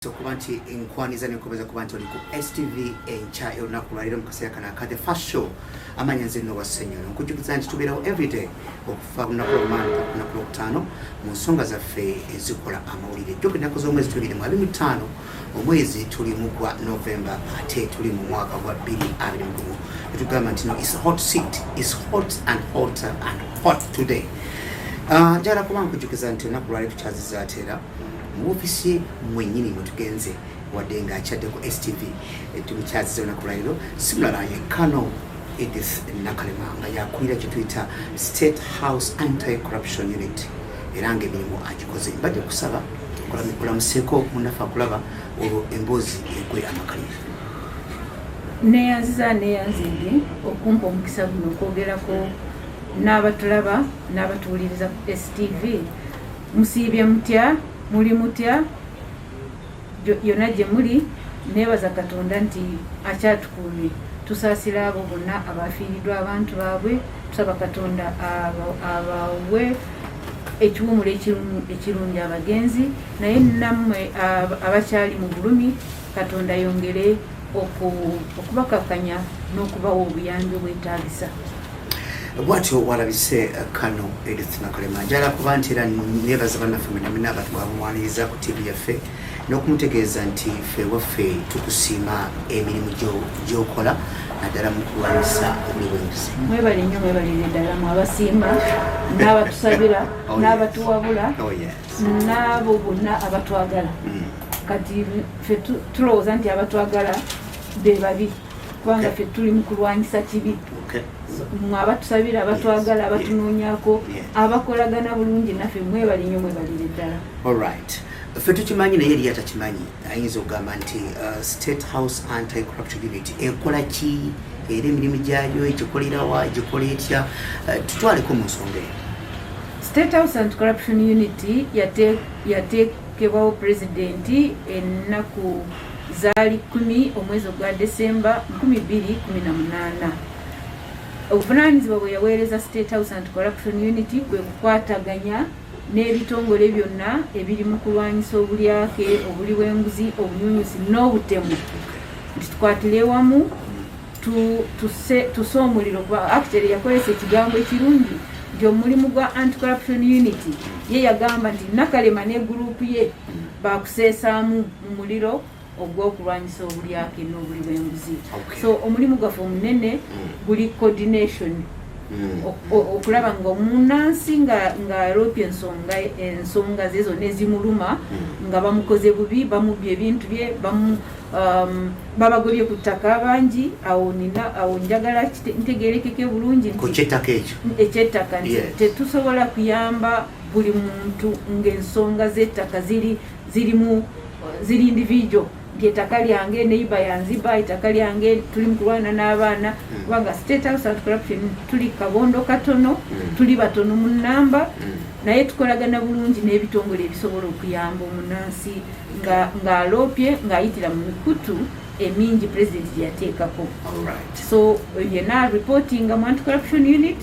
Kuba nti enkwaniza nekomeza kuba nti oli ku STV encha olunaku lwaliro mu kaseera kano aka The First Show amanya nze nno Wassenyolo nkujjukiza nti tubeerawo everyday okuva ku lunaku lw'Omanda ku lunaku lw'okutaano mu nsonga zaffe ezikola amawulire jjoka ennaku z'omwezi tuli mu 25 omwezi tuli mu gwa November ate tuli mu mwaka gwa 2021 netugamba nti no is hot seat is hot and hotter and hot today. Njala kuba nkujjukiza nti olunaku lwaliro tukyazizaatera mu ofisi mwennyini mutugenze wadde nga akyadde ku STV tumukyaziza olunaku lwaliro simulala ye Kano Edith Nakalema nga yakulira kye tuyita State House Anti-Corruption Unit era ng'emirimu agikoze mbadde kusaba kulamuseeko munnafe akulaba olwo emboozi egwe amakalire neyanzidde okumpa omukisa guno okwogerako n'abatulaba n'abatuwuliriza ku STV musiibye mutya muli mutya yonna gye muli neebaza Katonda nti akyatukuumye tusaasira abo bonna abafiiriddwa abantu baabwe tusaba Katonda abawe ekiwumula ekirungi abagenzi naye nammwe abakyali mu bulumi Katonda yongere okubakakanya n'okubawa obuyambi obwetaagisa. Bwatyo walabise Kano Edith Nakalema njala kuba nti era neebaza bannaffe mwenna abantu bamwaniriza ku TV yaffe n'okumutegeeza nti ffe waffe tukusiima emirimu gy'okola naddala mu kulwanyisa obuliwenguzi. Mwebale nnyo mwebalire ddala mu abasiima n'abatusabira n'abatuwabula n'abo bonna abatwagala kati ffe tulowooza nti abatwagala be babi kubanga ffe tuli mu kulwanyisa kibi. Abatusabira abatwagala abatunoonyako abakolagana bulungi naffe mwebali nnyo mwebalire ddala. Alright, ffe tukimanyi naye eri atakimanyi ayinza okugamba nti State House Anti-Corruption Unit ekola ki era emirimu gyayo egikolerawa egikola etya tutwaleko mu nsonga eyo. State House Anti-Corruption Unit yateekebwawo pulezidenti ennaku zaali 10 omwezi ogwa December 2018. Obuvunaanyizibwa bwe yaweereza State House Anti-Corruption Unit kwe kukwataganya n'ebitongole byonna ebiri mu kulwanyisa obulyake obuliwenguzi obunyunyusi n'obutemu nti tukwatire wamu tuse omuliro kuba actually yakozesa ekigambo ekirungi nti omulimu gwa Anti-Corruption Unit ye yagamba nti Nakalema ne gurupu ye bakuseesaamu mu muliro ogw'okulwanyisa obulyake n'obuliwenguzi. So omulimu gwaffe omunene guli coordination okulaba nga omunansi nga alopya ensonga ze zonna ezimuluma nga bamukoze bubi bamubye ebintu bye babagobye ku ttaka bangi awo njagala ntegeerekeke bulungi ekyettaka nti tetusobola kuyamba buli muntu ng'ensonga z'ettaka ziri individual nti ettaka lyange neiba yanziba ettaka lyange tuli mu kulwana n'abaana kubanga State House Anti-Corruption tuli kabondo katono tuli batono mu nnamba naye tukolagana bulungi n'ebitongole ebisobola okuyamba omunansi ng'aloopye ng'ayitira mu mikutu emingi pulezidenti gye yateekako. So yenna reportinga mu Anti-Corruption Unit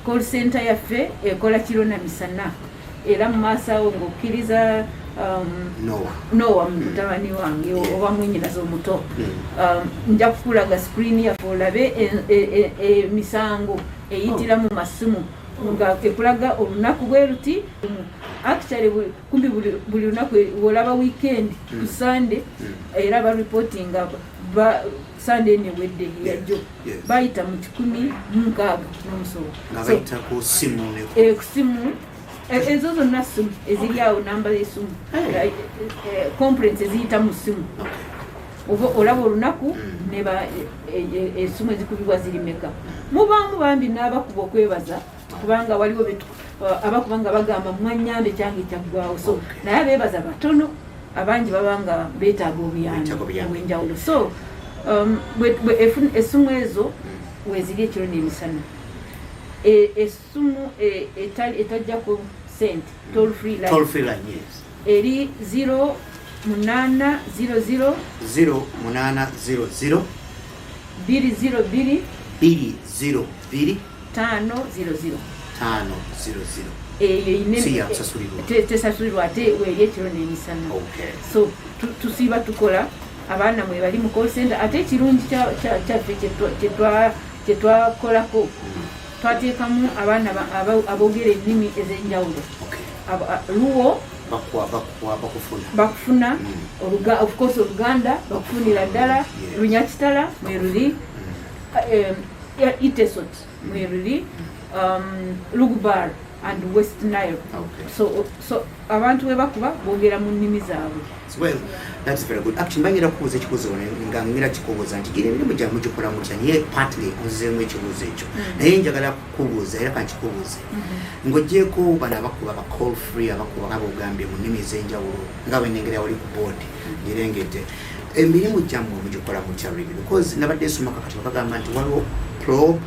call center yaffe ekola kiro na misana era mu maaso awo ng'okkiriza Noah mutabani wange oba mwennyinaze omuto nja kukulaga screen yaffe olabe emisango eyitira mu masimu nga ekulaga olunaku bwe luti actually kumbi buli lunaku olaba weekend ku Sunday era bareportinga Sunday newedde yajjo bayita mu 16 n'omusobo ku simu ezo zonna simu eziri awo namba z'essimu complaints eziyita mu ssimu olaba olunaku neba essimu ezikubibwa ziri meka mubaamu bambi n'abakuba okwebaza kubanga waliwo abakubanga bagamba mwanyambe kyange kyaggwawo so naye abeebaza batono abangi babanga beetaaga obuyambi obw'enjawulo so essimu ezo weziri ekiro n'emisana esimu etajjako sente toll free line eri 0800 202 500 500 tesasulirwa ate weeri ekiro n'emisana. So tusiiba tukola abaana mwe bali mu call center ate ekirungi kyaffe kyetwakolako twateekamu abaana aboogera ennimi ez'enjawulo. Luwo bakufuna of course Oluganda bakufunira ddala, Lunyakitala mwe luli, Itesot mwe luli, Lugbar and West Nile. So abantu we bakuba boogera mu nnimi zaabwe. Well, that's very good. Actually, mbangira kubuza ekibuzo nga ngira kikubuza nti gire emirimu gyammwe gikola mutya niye partly onzeemu ekibuzo ekyo naye njagala kukubuuza era kankikubuuze ng'ogyeko bano abakuba ba call free abakuba nga bogambye mu nnimi ez'enjawulo nga bwe nnengera wali ku board ngirengedde emirimu gyammwe mugikola mutya really because nabadde nsoma kakati bakagamba nti waliwo probe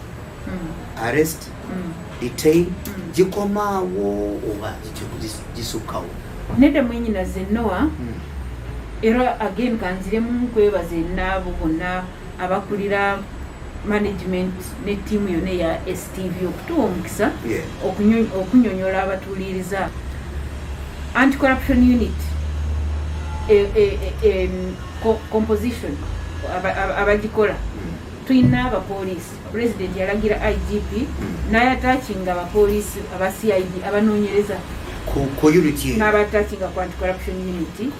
arrest detain gikomaawo oba gisukkawo nedda mwenyinaze Noah era again kanziremu kwebaza naabo bonna abakulira management ne team yonna ya STV okutuwa omukisa okunyonyola abatuuliriza anti-corruption unit composition abagikola tulina abapoliisi president yalagira IGP n'ayataakinga abapoliisi aba CID abanoonyereza n'abataakinga ku anti-corruption unit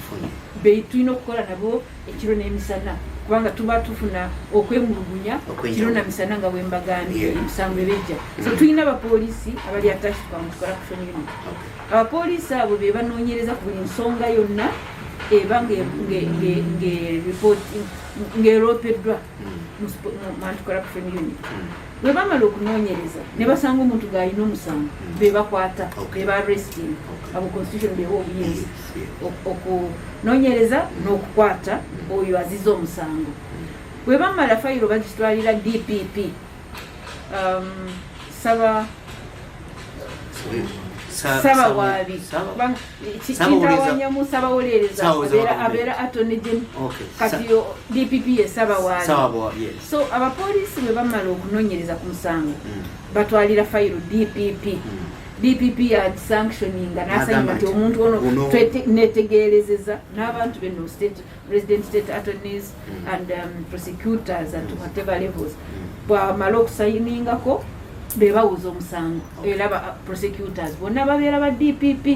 tulina okukola nabo ekiro n'emisana kubanga tuba tufuna okwemulugunya kiro na misana nga bwembagambye emisango ebejja so tulina abapoliisi abali attached ku anti-corruption unit abapoliisi abo be banoonyereza ku buli nsonga yonna eba ng'eropeddwa mu anti-corruption unit bwe bamala okunoonyereza ne basanga omuntu g'alina omusango be bakwata be baarresting abo constitution bewa obuyinza okunoonyereza n'okukwata oyo aziza omusango bwe bamala fayiro bagitwalira DPP saba wabi kintawanyamu saba wolereza abeera attorney general kati DPP ye saba wabi so abapoliisi bwe bamala okunoonyereza ku musango batwalira fayiro DPP ya sanctioninga n'asanyuma nti omuntu ono netegeerezeza n'abantu beno resident state attorneys and prosecutors at whatever levels bwamala okusayiningako be bawuza omusango era ba prosecutors bonna babeera ba DPP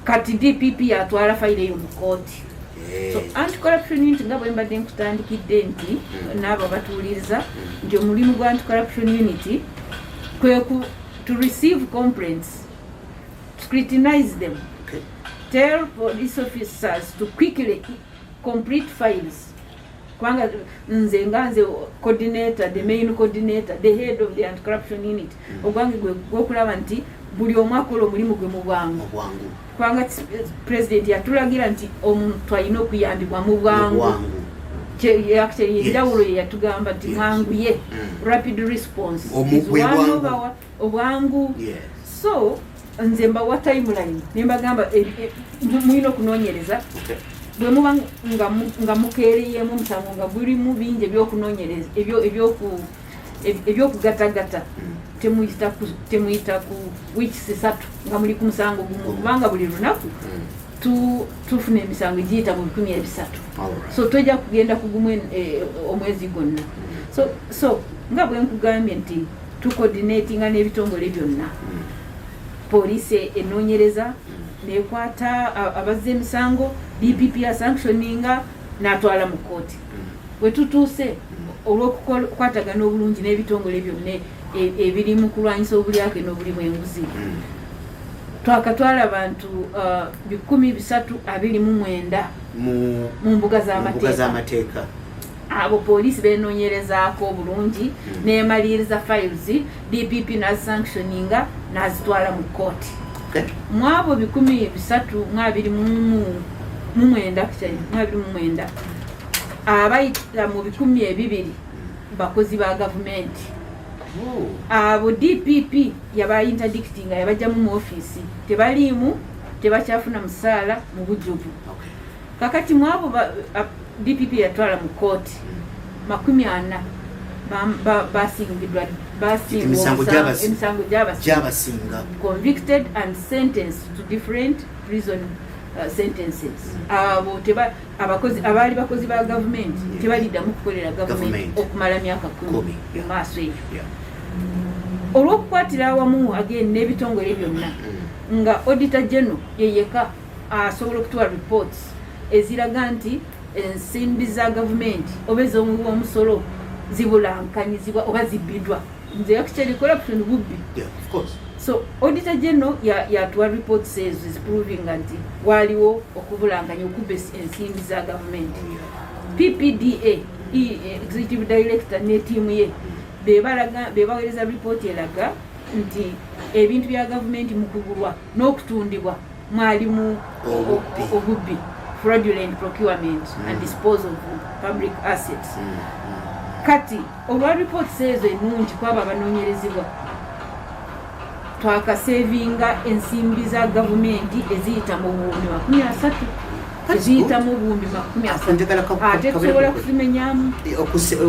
kati DPP yatwala fayiro eyo mu kooti so anti-corruption unit nga bwe mbadde nkutandikidde nti n'abo batuuliriza nti omulimu gwa anti-corruption unit kwe to receive complaints, scrutinize them, tell police officers to quickly complete files. Kwanga nze coordinator, the main coordinator, the head of the anti-corruption unit. Ogwange gwokulaba nti buli omwakola omulimu gwe mu bwangu. Kwanga president yatulagira nti omuntu alina okuyambibwa mu bwangu. Actually njawulo yatugamba nti mwanguye rapid response obwangu so nze mbawa timeline nembagamba mwino kunoonyereza bwe muba nga mukeereyemu omusango nga gulimu bingi ebyokunoonyereza ebyokugatagata temuyita ku weeks 3 nga muli ku musango gumu kubanga buli lunaku tufuna emisango egiyita mu 13 so tojja kugenda kugumu omwezi gwonna so nga bwe nkugambye nti tucoordinatinga n'ebitongole byonna poliisi enoonyereza nekwata abazza emisango DPP ya sanctioninga n'atwala mu kooti bwe tutuuse olw'okukwatagana obulungi n'ebitongole byonna ebiri mu kulwanyisa obulyake n'obuli bw'enguzi twakatwala abantu 329 mu mbuga z'amateeka abo poliisi benoonyerezaako obulungi neemaliriza files DPP nazisanctioninga nazitwala mu kooti mu abo 329 abayita mu 200 bakozi ba gavumenti abo DPP yaba interdicting yabajja mu office tebalimu tebakyafuna musaala mu bujjuvu kakati mwabo DPP yatwala mu court 40 basingidwa emisango gy'abasinga convicted and sentenced to different prison sentences. Abo abaali bakozi ba gavumenti tebaliddamu kukolera gavumenti okumala myaka 10 mu maaso eyo. Olw'okukwatira awamu again n'ebitongole byonna nga auditor general yeyeka asobola okutuwa reports eziraga nti ensimbi za gavumenti oba ez'omuwi w'omusolo zibulankanyizibwa oba zibbiddwa. Nze actually corruption bubbi. Of course. So auditor general yatuwa report says is proving nti waliwo okubulankanya okubba ensimbi za gavumenti. PPDA executive director ne team ye bebawereza report eraga nti ebintu bya gavumenti mu kugulwa n'okutundibwa mwalimu obubbi, fraudulent procurement and disposal of public assets. Kati olwa report says enungi kwaba abanoonyerezebwa twakasevinga ensimbi za gavumenti eziyita mu buwumbi 30 eziyita mu buwumbi 30 ate tusobola kuzimenyamu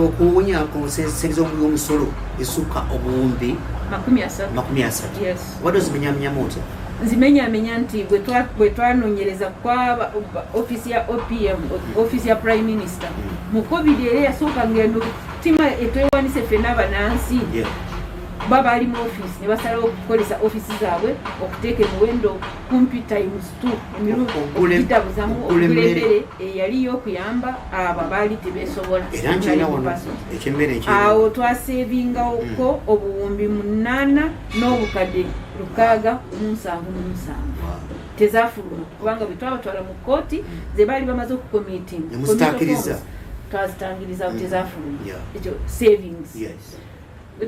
okuwonya ku senzo y'omusolo esukka obuwumbi 30. Yes. Wado zimenyamenyamu otya? Zimenyamenya nti bwe twanoonyereza kwa ofisi ya OPM, ofisi ya Prime Minister mu COVID era yasooka ngendo tima etwewanise ffenna banansi baba ali mu office ne basalawo okukolesa ofisi zaabwe okuteeka emuwendo kumpi times 2 emirundi okutabuzamu okulembere eyaliyo okuyamba abo abaali tebeesobola. Awo twasevingaoko obuwumbi 8 n'obukadde 677 tezafuluma kubanga bwe twabatwala mu kooti ze baali bamaze okukomiting twazitangiriza tezafuluma ekyo savings.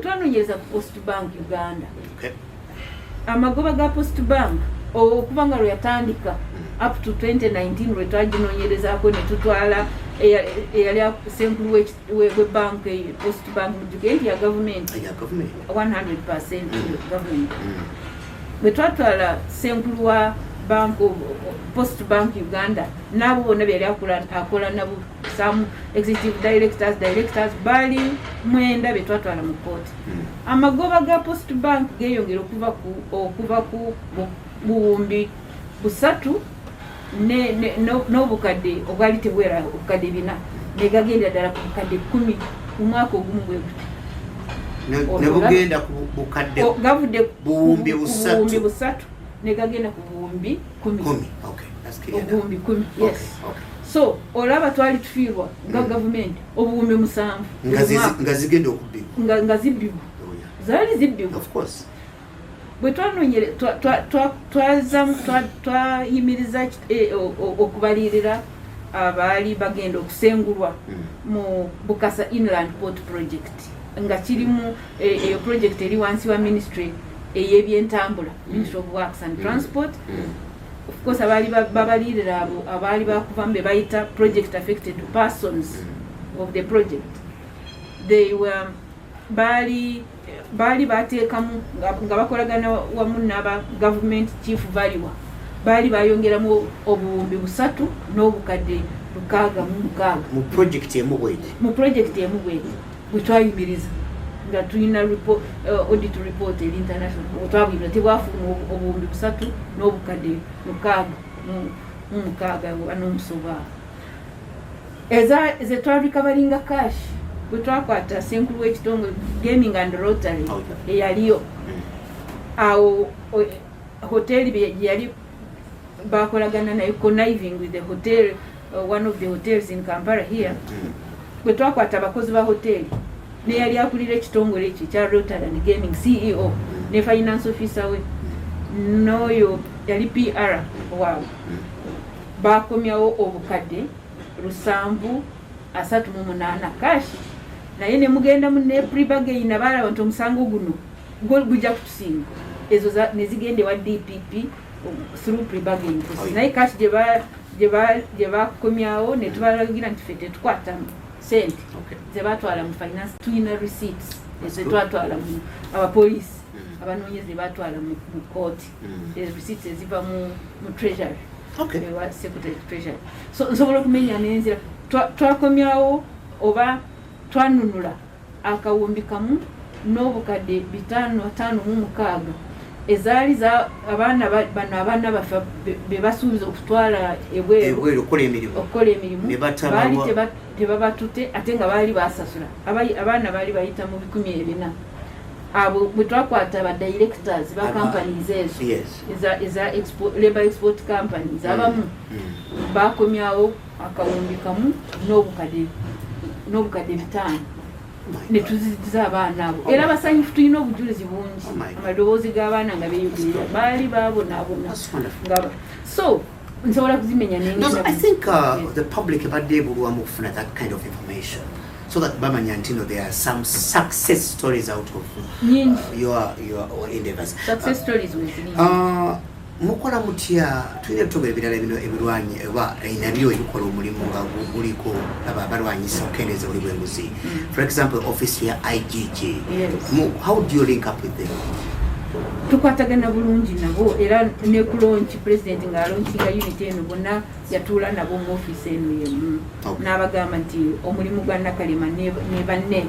Twanoonyereza ku Post Bank Uganda. Amagoba ga Post Bank okuva nga lwe yatandika up to 2019 lwe twaginoonyerezaako ne tutwala eyali senkulu w'ebbanka Post Bank mu ya gavumenti 100% gavumenti. Bwe twatwala senkulu wa Post Bank Uganda nabo bonna byali akola nabo some executive directors bali 9 betwatwala mu kooti. Amagoba ga Post Bank geyongera okuva ku buwumbi 3 n'obukadde obwali tebwera obukadde 4 negagenda ddala ku bukadde 10 mu mwaka ogumu bwe guti. Nebugenda ku bukadde gavudde buwumbi 3 negagenda ku buwumbi 10. Okay, that's clear. Obuwumbi 10, yes. Okay. So olaba twali tufiirwa nga gavumenti obuwumbi 7 nga zigenda okubbibwa nga zibbibwa zaali zibbibwa. Of course. Bwe twanoonyere twayimiriza okubalirira abaali bagenda okusengulwa mu Bukasa Inland Port Project nga kirimu eyo project eri wansi wa ministry eyebyentambula, Ministry of Works and Transport. Of course abali babalirira abo abali bakuvamu bebayita project affected persons of the project. They were bali bateekamu nga bakolagana wamu n'aba government chief valuer bali bayongeramu obuwumbi 3 n'obukadde 606 mu project emu bweti bwe twayimiriza nga tulina audit report eri international twabwira tebwafuna obuwumbi 3 n'obukadde 606 n'omusoba eze twabikabalinga cash bwe twakwata senkulu w'ekitongole Gaming and Rotary eyaliyo awo hoteli yali bakolagana nayo conniving with the hotel, one of the hotels in Kampala here. Bwe twakwata abakozi ba hoteli ne yali akulira ekitongole ekyo kya Rotary and Gaming CEO ne finance officer we noyo yali PR waawo bakomyawo obukadde 738 cash naye ne mugenda mu ne pre-bargain balaba nti omusango guno gujja kutusinga ezo ne zigende wa DPP through pre-bargain process. Naye cash gye bakomyawo ne tubalagira nti ffe tetukwata sente ze batwala mu finance tulina receipts ezo twatwala mu abapoliisi abanoonyeze batwala mu court receipts eziva mu treasury wa secretary treasury. So nsobola okumenya n'enzira twakomyawo oba twanunula akawumbi kamu n'obukadde 556 ezaali za abaana bafa bebasuubiza okutwala ebweru okukola emirimu baali tebabatute ate nga baali basasula abaana baali bayita mu 400 abo bwe twakwata ba directors ba companies eza labor export companies abamu bakomyawo akawumbi kamu n'obukadde 5 ne tuziza abaana abo era basanyufu tulina obujulizi bungi amaloboozi g'abaana nga beeyogerera baali babonaabona so nsobola kuzimenya I think the public badde ebulwamu okufuna that kind of information so that bamanya nti there are some success stories out of your endeavors. Success stories with mukola mutya tulina ebitongole ebirala ebirwanyi oba nabyo ebikola omulimu nga guliko abalwanyisa okukendeeza buli bw'enguzi. For example, office ya IGG. How do you link up with them? Tukwatagana bulungi nabo era ne kulonchi president nga alonchiga unit eno bonna yatuula nabo mu office eno yemu n'abagamba nti omulimu gwa Nakalema ne banne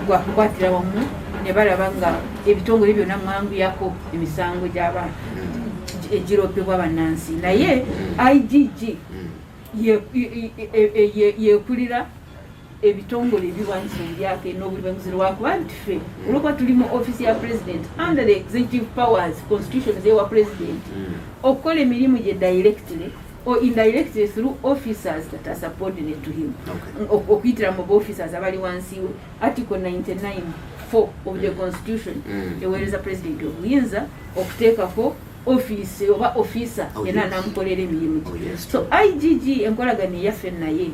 gwa kukwatira wamu ne balaba nga ebitongole byonna mwangu yako emisango gy'abantu egiropebwa bannansi naye IGG yekulira ebitongole ebirwanyisa ebyake n'obuli bw'enguzi lwakuba nti ffe olwokuba tuli mu office ya president under the executive powers constitution ewa president okukola emirimu gye directly or indirectly through officers that are subordinate to him okuyitira mu officers abali wansi we article 99(4) of the constitution eweereza president obuyinza okuteekako office oba officer yena namukolera emirimu gye so IGG enkolagana eyaffe naye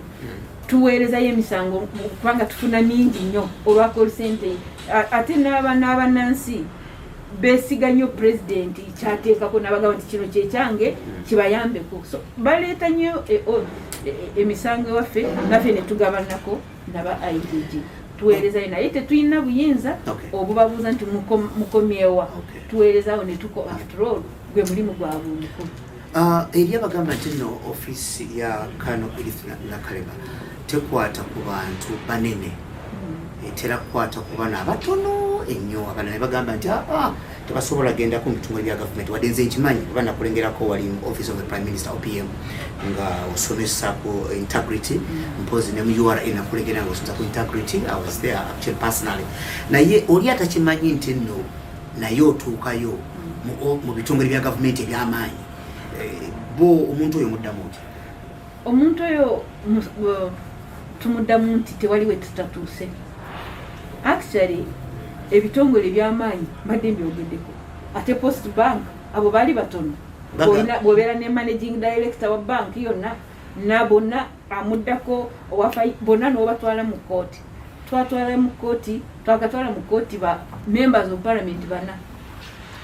tuweerezayo emisango kubanga tufuna mingi nnyo olwa call center ate n'abannansi beesiga nnyo pulezidenti kyateekako n'abagamba nti kino kyekyange kibayambeko so baleeta nnyo emisango ewaffe naffe ne tugabanako naba IGG tuweerezayo naye tetulina buyinza obubabuuza nti mukomyewa tuweerezawo ne tuko after all gwe mulimu gwabwe omukulu. Eri abagamba nti no office ya Kano Edith Nakalema tekwata ku bantu banene etera kukwata ku bana abatono ennyo abana ne bagamba nti tebasobola genda ku mitungalo bya government wadde nze nkimanyi kuba nakulengerako wali mu office of the prime minister OPM nga osomesa ku integrity mpozi ne mu URA nakulengera nga osomesa ku integrity I was there actually personally naye oli atakimanyi nti no naye otuukayo mu bitongole bya government eby'amaanyi bo omuntu oyo muddamu nti omuntu oyo tumuddamu nti tewaliwe tutatuuse actually ebitongole by'amaanyi badde mbyogeddeko ate post bank abo baali batono bw'obeera ne managing director wa bank yonna nabonna amuddako owafai bonna n'obatwala mu kooti twakatwala mu kooti ba members of parliament bana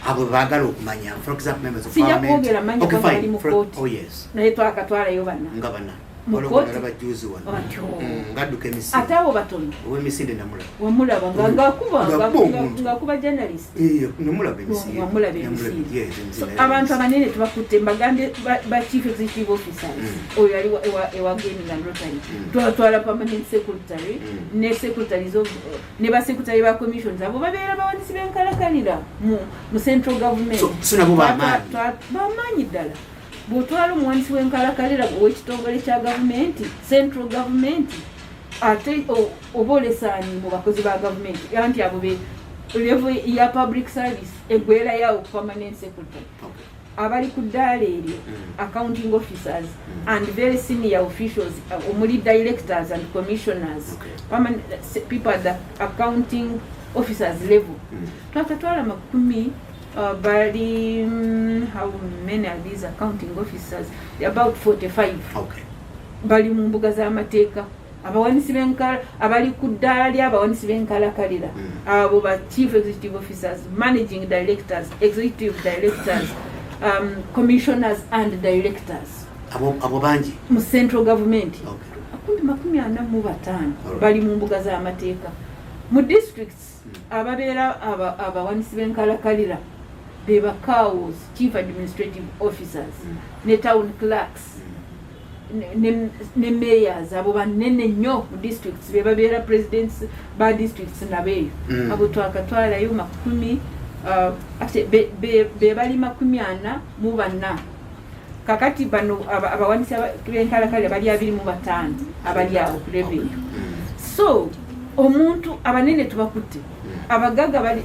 abo baagala okumanya for example members of parliament sijakwogera manya kwa bali mu kooti naye twakatwalayo bana nga bana mukoti abajuzi wano ngaduka emisinde ate abo batono emisinde namulaba wamulaba ng'akuba journalist namulaba emisinde wamulaba emisinde abantu abanene tubakutte mbagambe ba chief executive officers oyo yali ewa gaming and rotary twatwala permanent secretary ne secretaries of ne ba secretary ba commissions abo babeera bawanisi benkalakalira mu central government so nabo bamaanyi ddala bw'otwala omuwanisi w'enkalakalira ow'ekitongole kya gavumenti central government ate oba olesaani mu bakozi ba gavumenti anti abo be level ya public service eggwera yawo permanent secretary abali ku ddaala eryo accounting officers and very senior officials omuli directors and commissioners people at the accounting officers level twakatwala makumi bali how many are these accounting officers? They're about 45. Bali mu mbuga z'amateeka abawanisi b'enkala abali ku ddaala ly'abawanisi b'enkalakalira abo ba chief executive officers, managing directors, executive directors, commissioners and directors abo bangi mu central government 45 bali mu mbuga z'amateeka mu districts ababeera abawanisi b'enkalakalira beba CAOs, chief administrative officers, ne town clerks, ne mayors abo banene nnyo mu districts be babeera presidents ba districts nabeeyo abo twakatwalayo 10 be bali 44 kakati bano abawanisi b'enkalakale bali 25 abali awo ku revenue. So omuntu abanene tubakutte abagaga bali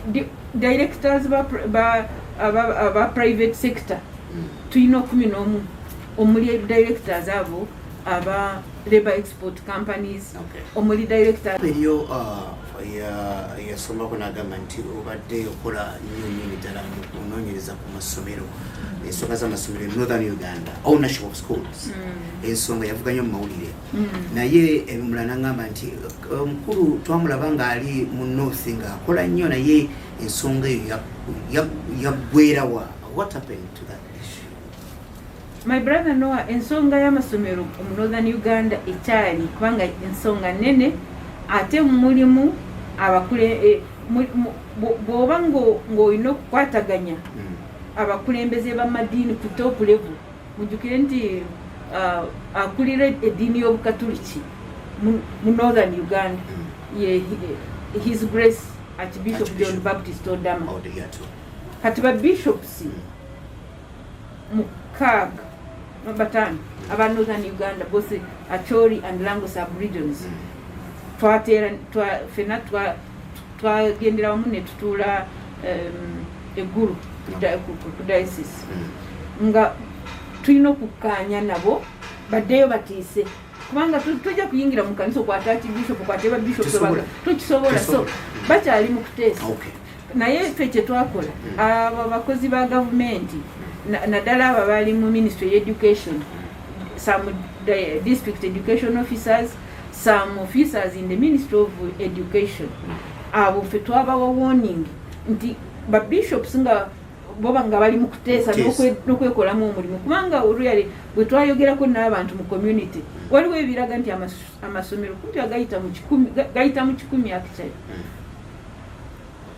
directors ba private sector tuyina 11 omuli directors abo aba labor export companies omuli director eriyo yasoma kunagamba nti obadde okola nnyo ddala okunoonyereza ku masomero ensonga z'amasomero e Northern Uganda ownership of schools ensonga yavuga nnyo mu mawulire naye ebimula n'agamba nti omukulu twamulaba ng'ali mu north ng'akola nnyo naye ensonga eyo yaggwerawa. What happened to that issue? My brother Noah, ensonga y'amasomero mu Northern Uganda ekyali kubanga ensonga nene ate mulimu abakule bw'oba ng'olina okukwataganya abakulembeze b'amadiini ku top level mujjukire nti akulira eddiini y'obukatuliki mu Northern Uganda His Grace Archbishop John Baptist Odama kati ba bishops mukaaga batano aba Northern Uganda both Acholi and Lango sub-regions fena twagendera wamu ne tutuula eggulu ku diocese nga tulina okukkaanya nabo baddeyo batiise kubanga tujja kuyingira mu kanisa okwata Archbishop okwate ba bishop tukisobola so bakyali mu kuteesa naye ffe kye twakola abo abakozi ba gavumenti naddala abo bali mu ministry education some district education officers some officers in the ministry of education abo ffe twabawa warning nti ba bishops nga boba nga bali mu kuteesa n'okwekolamu omulimu kubanga oluyali bwe twayogerako n'abantu mu community waliwo ebiraga nti amasomero kumpi gayita mu 10 actually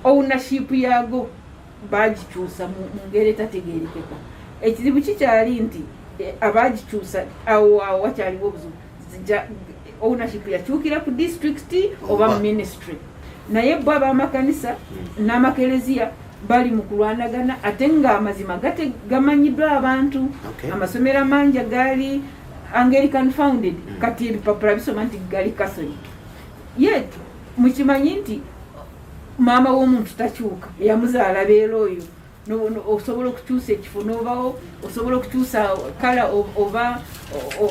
ownership yago bagikyusa mu ngeri etategeerekeka. Ekizibu kikyali nti abagikyusa awo wakyaliwo obuzibu ownership yakyukira ku district oba mu ministry naye bo ab'amakanisa n'amakereziya bali mu kulwanagana ate ng'amazima gamanyiddwa abantu amasomero amangi agali Anglican founded kati ebipapula bisoma nti gali Catholic yet mukimanyi nti maama w'omuntu takyuka eyamuzaala beera oyo osobola okukyusa ekifo n'obawo osobola okukyusa kala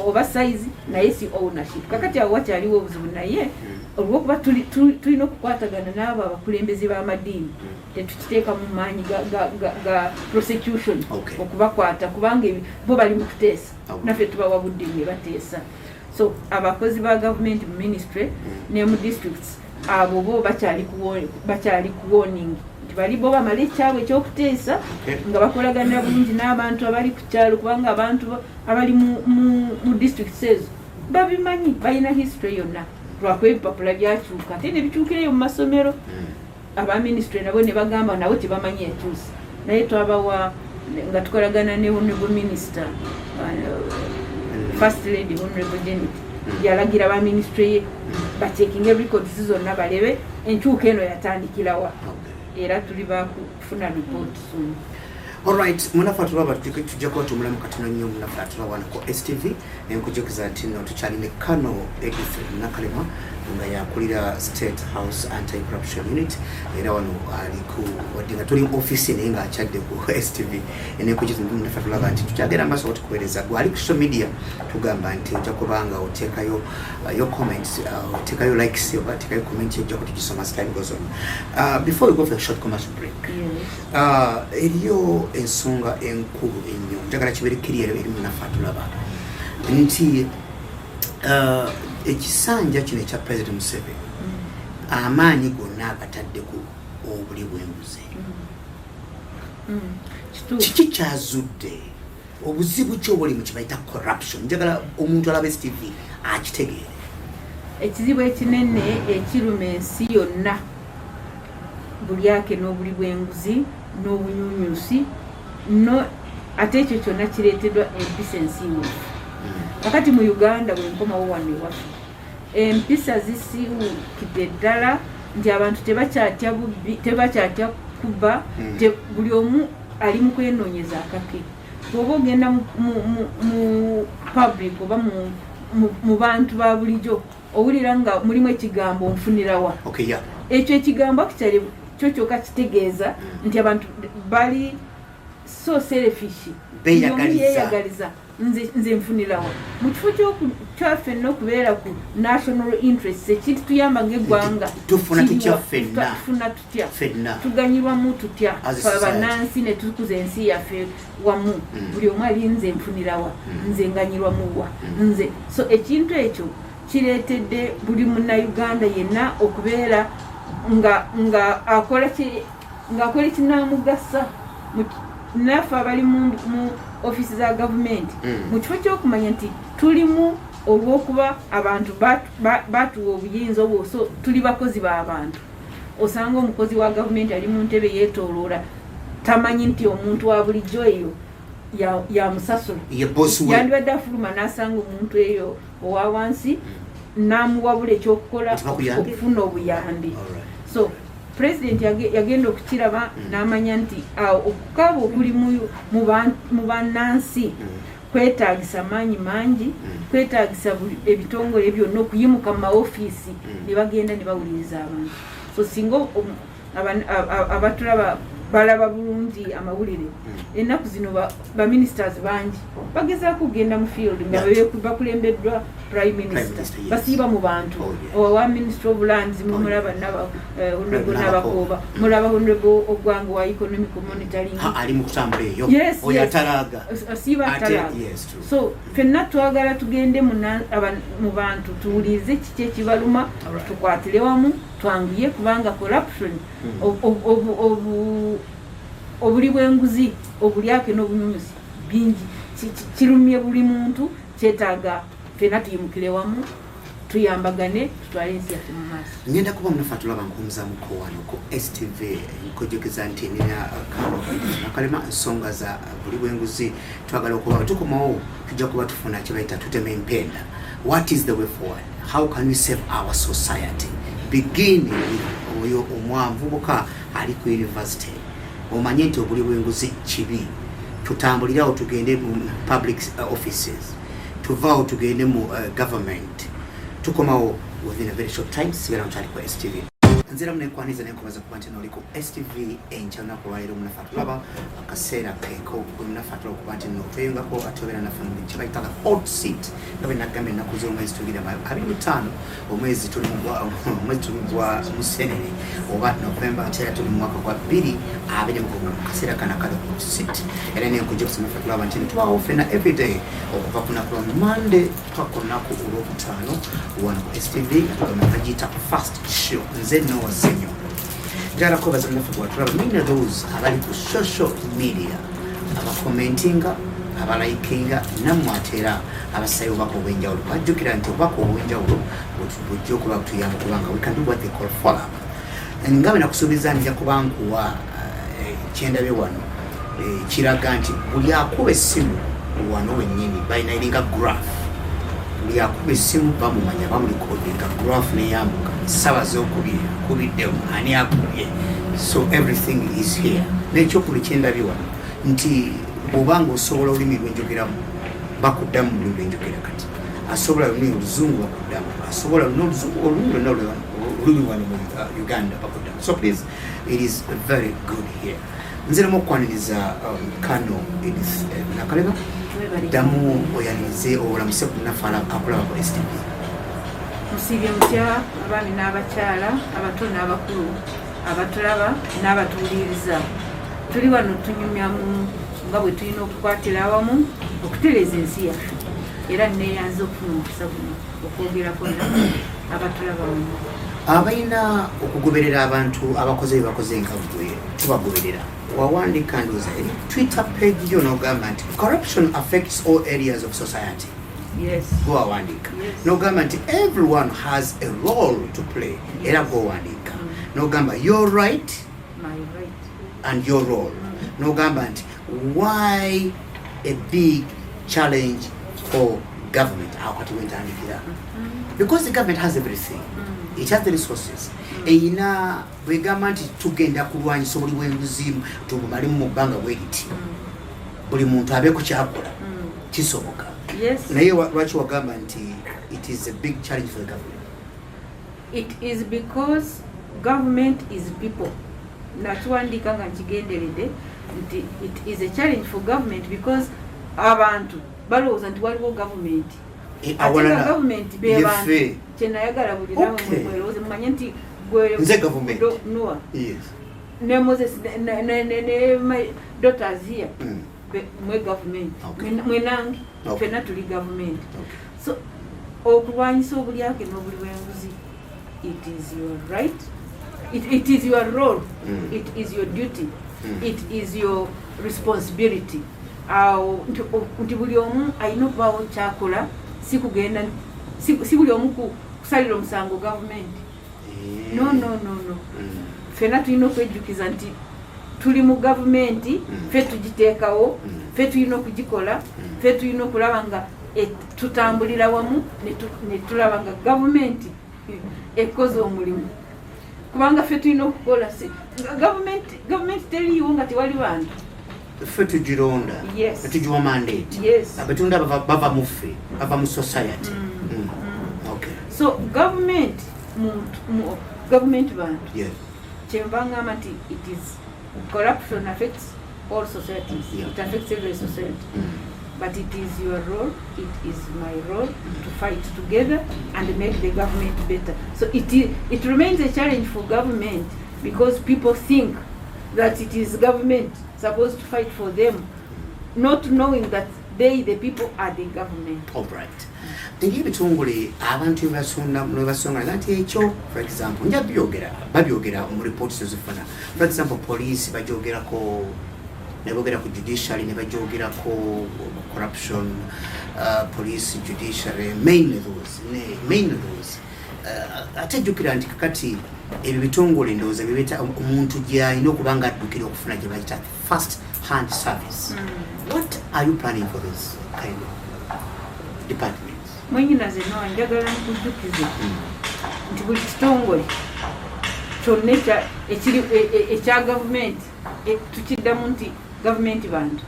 oba size naye si ownership kakati awo wakyaliwo obuzibu naye olw'okuba tulina okukwatagana n'abo abakulembeze b'amadiini tetukiteeka mu maanyi ga prosecution okubakwata kubanga bo bali mu kuteesa naffe tubawa budde bwe bateesa so abakozi ba gavumenti mu ministry ne mu districts abo bo bakyali ku warning nti bali bo bamala ekyabwe ekyokuteesa nga bakolagana bulungi n'abantu abali ku kyalo kubanga abantu abali mu districts ezo babimanyi balina history yonna lwakuba ebipapula byakyuka ate ne bikyukireyo mu masomero aba ministry nabo ne bagamba nabo tebamanyi ekyusa naye twabawa nga tukolagana ne honorable minister first lady honorable Janet yalagira ba ministry ye bachekinge records zonna balebe enkyuka eno yatandikirawa era tuli bakufuna report soon. Alright, munafatula tujja kuba tumulamu katono nnyo munafatula wano ku STV nenkujukiza nti no tukyalina Kano Edith Nakalema nga yakulira State House Anti-Corruption Unit era wano ali ku wadinga tuli office naye nga akyadde ku STV nenkujukiza nti munafatula nti tukyagera maaso okutukuweereza gwali ku social media tugamba nti ojja kubanga oteekayo your comments oteekayo likes oba oteekayo comment ojja kutugisoma as time goes on. Before we go for a short commercial break, eriyo ensonga enkulu ennyo njagala kiberekirira eri munafatulaba nti ekisanja kino ekya President Museveni amaanyi gonna agataddeku obuli bw'enguzi kiki kyazudde obuzibu ki obuli mu kibayita corruption njagala omuntu alaba STV akitegeere. Ekizibu ekinene ekiruma ensi yonna buli ake n'obuli bw'enguzi n'obunyunyusi no ate ekyo kyonna kireeteddwa empisa ensiiwuufu kakati mu Uganda bwe nkomawo wano ewaffe empisa zisiwukidde ddala nti abantu tebakyatya kubba buli omu ali mu kwenoonyeza akake. Bw'oba ogenda mu public oba mu bantu ba bulijjo owulira nga mulimu ekigambo nfunirawa. Ekyo ekigambo akitali kyo kyokka kitegeeza nti abantu bali so selfish beyagaliza nze nfunirawa. Mu kifo kyaffe n'okubeera ku national interest ekituyamba ng'eggwanga tufuna tutya tuganyirwamu tutya bannansi ne tukuza ensi yaffe wamu buli omu ali nze nfunirawa nze nganyirwamuwa nze. So ekintu ekyo kireetedde buli munnayuganda yenna okubeera nga akola kinamugasa naffe abali mu ofisi za gavumenti mu kifo ky'okumanya nti tulimu olw'okuba abantu batuwa obuyinza obwo, so tuli bakozi b'abantu. Osanga omukozi wa gavumenti ali mu ntebe yeetooloola tamanyi nti omuntu wa bulijjo eyo yamusasula yandibadde afuluma n'asanga omuntu eyo owa wansi n'amuwabula ekyokukola okufuna obuyambi. So President yagenda okukiraba n'amanya nti okukaaba okuli mu bannansi kwetaagisa maanyi mangi, kwetaagisa ebitongole byonna okuyimuka mu maofiisi ne bagenda ne bawuliriza abantu. So singa abatulaba balaba bulungi amawulire ennaku zino baministers bangi bagezaako kugenda mu field nga bakulembeddwa prime minister basiiba mu bantu owa minister of lands mulaba honorable Nabakooba mulaba honorable Ogwango wa economic monitoring ali mu kusambula eyo oyatalaga asiiba atalaga. So fenna twagala tugende mu bantu tuwulirize kiki ekibaluma tukwatire wamu twanguye kubanga corruption obuli bw'enguzi obulyake n'obunyunyuzi bingi kirumye buli muntu kyetaaga fena tuyimukire wamu tuyambagane tutwale ensi yaffe mu maaso. Ngenda kuba munafatula bankumiza mukoowano ku STV nkojjekeza nti nina nakalema ensonga za buli bw'enguzi twagala okuba tukomawo tujja kuba tufuna kye bayita tutema empenda. What is the way forward? How can we save our society? Beginning with oyo omwavubuka ali ku university omanye nti obuli bw'enguzi kibi, tutambulirawo tugende mu public offices, tuvaawo tugende mu government, tukomawo within a very short time. Sigala mukyali ku STV. Nzira munekwaniza nenkobaza kuba nti noli ku STV enkya lunaku olwaleero munafatulaba akaseera keeko munafatula okuba nti notweyungako ate obeera naffe mu kye bayita hot seat nga bwe nagamba ennaku z'omwezi tugira 25 omwezi tuli gwa Musenene oba November ate era tuli mu mwaka gwa 2021 akaseera kana kali hot seat era nenkujja kusema fatulaba nti tubaawo ffenna everyday okuva ku lunaku lwa Monday paka ku lunaku olwokutaano wano ku STV nga bagiyita fast show. Nze Noah Senior njagala kwebaza munafu gwatulaba mina those abali ku social media abakomentinga abalikinga nammwe ate era abasayo obubaka obw'enjawulo bajjukira nti obubaka obw'enjawulo bujja okuba butuyamba kubanga we can do what they call follow up. Nga bwe nakusuubiza nja kuba nkuwa kyendabye wano kiraga nti buli akuba essimu wano wennyini balina eringa graph, buli akuba essimu bamumanya bamulikodinga graph neyambuka saba z'okubiri kubiddemu ani akubye, so everything is here. N'ekyokubiri kyendabye wano nti bw'obanga osobola olulimi lwenjogeramu bakuddamu mu lulimi lwenjogera, kati asobola olulimi oluzungu bakuddamu, asobola olulimi lwonna oluli wano mu Uganda bakuddamu. So please, it is very good here. Nziremu okwaniriza Kano Edith Nakaleba ddamu oyanirize obulamuse ku nafaala akulaba ku STV. Musibye mutya abaami n'abakyala abato n'abakulu abatulaba n'abatuwuliriza, tuli wano tunyumyamu nga bwe tulina okukwatira awamu okutereeza ensi yaffe, era neeyanza okufuna omukisa guno okwogerako abatulaba wamu. Abalina okugoberera abantu abakoze bye bakoze nga gwe tubagoberera, wawandika ndowooza eri Twitter page yo n'ogamba nti corruption affects all areas of society. Yes. Gwawandika. Yes. N'ogamba nti everyone has a role to play. Era gwawandika. N'ogamba your right, my right, and your role. N'ogamba nti why a big challenge for government kati wentandikira because the government has everything. It has the resources. Eyina bwegamba nti tugenda kulwanyisa buli bwenguzi tumumale mu bbanga bweriti buli muntu abe ku kyakola kisoboka. Naye lwaki wagamba nti it is a big challenge for the government? It is because government is people. Nakiwandiika nga nkigenderedde nti it is a challenge for government because abantu balowooza nti waliwo government. Ate nga government be bantu kyenayagala buli nawe mwelowooze mumanye nti nze government Noah ne Moses ne daughters here mwe government mwenange fena tuli government. So okulwanyisa obulyake n'obuli bw'enguzi, it is your right, it is your role, it is your duty, it is your responsibility. Nti buli omu alina okubaawo kyakola, si kugenda si buli omu kusalira omusango government. No. Fena tulina okwejjukiza nti tuli mu government, fe tugiteekawo, fe tulina okugikola, fe tulina okulaba nga tutambulira wamu ne tulaba nga government ekoze omulimu. Kubanga fe tulina okukola government teriiwo nga tewali bantu. Fe tugironda, tugiwa mandate. Abatunda bava mu ffe, bava mu society. Okay. So government bantu. Kyenva ngamba nti it is corruption affects all societies. It affects every society. But it is your role, it is my role to fight together and make the government better. So it remains a challenge for government because people think that it is government supposed to fight for them, not knowing that they, the people, are the government. All right. Tenge bitongole abantu basonga nti ekyo, for example, babyogera mu reports ezifuna. For example, police bajogerako, ne bogera ku judiciary, ne bajogerako corruption, police, judiciary, mainly those. Ate jukira nti kakati ebyo bitongole ndowooza bibeta omuntu gy'alina okuba nga addukira okufuna gye bayita first hand service. What are you planning for this kind of department? Mwenyinaze no njagala nkujjukize nti buli kitongole kyonna ekya government tukiddamu nti government bantu.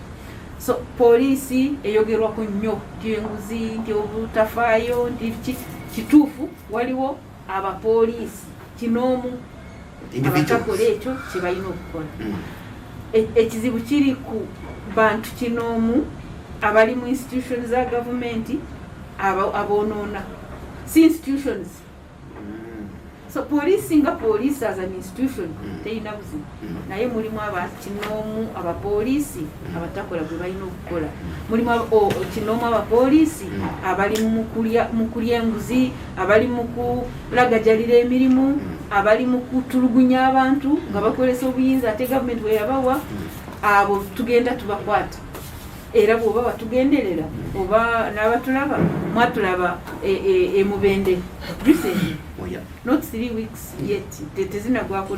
So polisi eyogerwako nnyo nti enguzi, nti obutafaayo, nti kituufu waliwo abapoliisi kinoomu abatakola ekyo kye balina okukola. Ekizibu kiri ku bantu kinoomu abali mu institutions za government abonoona, si institutions. So police nga police as an institution teyina buzibu, naye mulimu abakinoomu abapoliisi abatakola bwe balina okukola. Mulimu kinoomu abapoliisi abali mu kulya enguzi, abali mu kulagajalira emirimu, abali mu kutulugunya abantu nga bakolesa obuyinza ate government bwe yabawa, abo tugenda tubakwata. Era bw'oba batugenderera oba n'abatulaba mwatulaba Mubende recently, not 3 weeks yet, tezinagwako.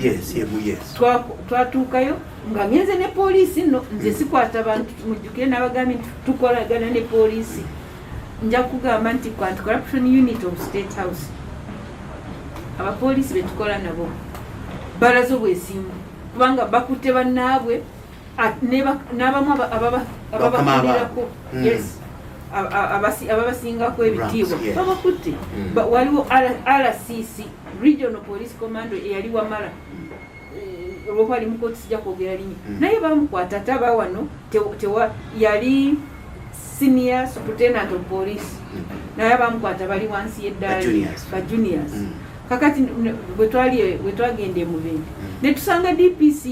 Twatuukayo nga ngenze ne poliisi nno, nze sikwata bantu mujjukire n'abagambye nti tukolagana ne poliisi. Nja kugamba nti ku anti-corruption unit of State House abapoliisi betukola nabo balazo bwesimbu kubanga bakutte bannaabwe n'abamu ababakulirako ababasingako ebitiibwa babakutte. Waliwo RCC Regional Police Commando eyali Wamala, olwokwali mukooti sijja kwogera linnya, naye bamukwata taba wano yali Senior Superintendent of Police, naye bamukwata bali wansi y'eddaala ba juniors. Kakati bwe twagenda Mubende ne tusanga DPC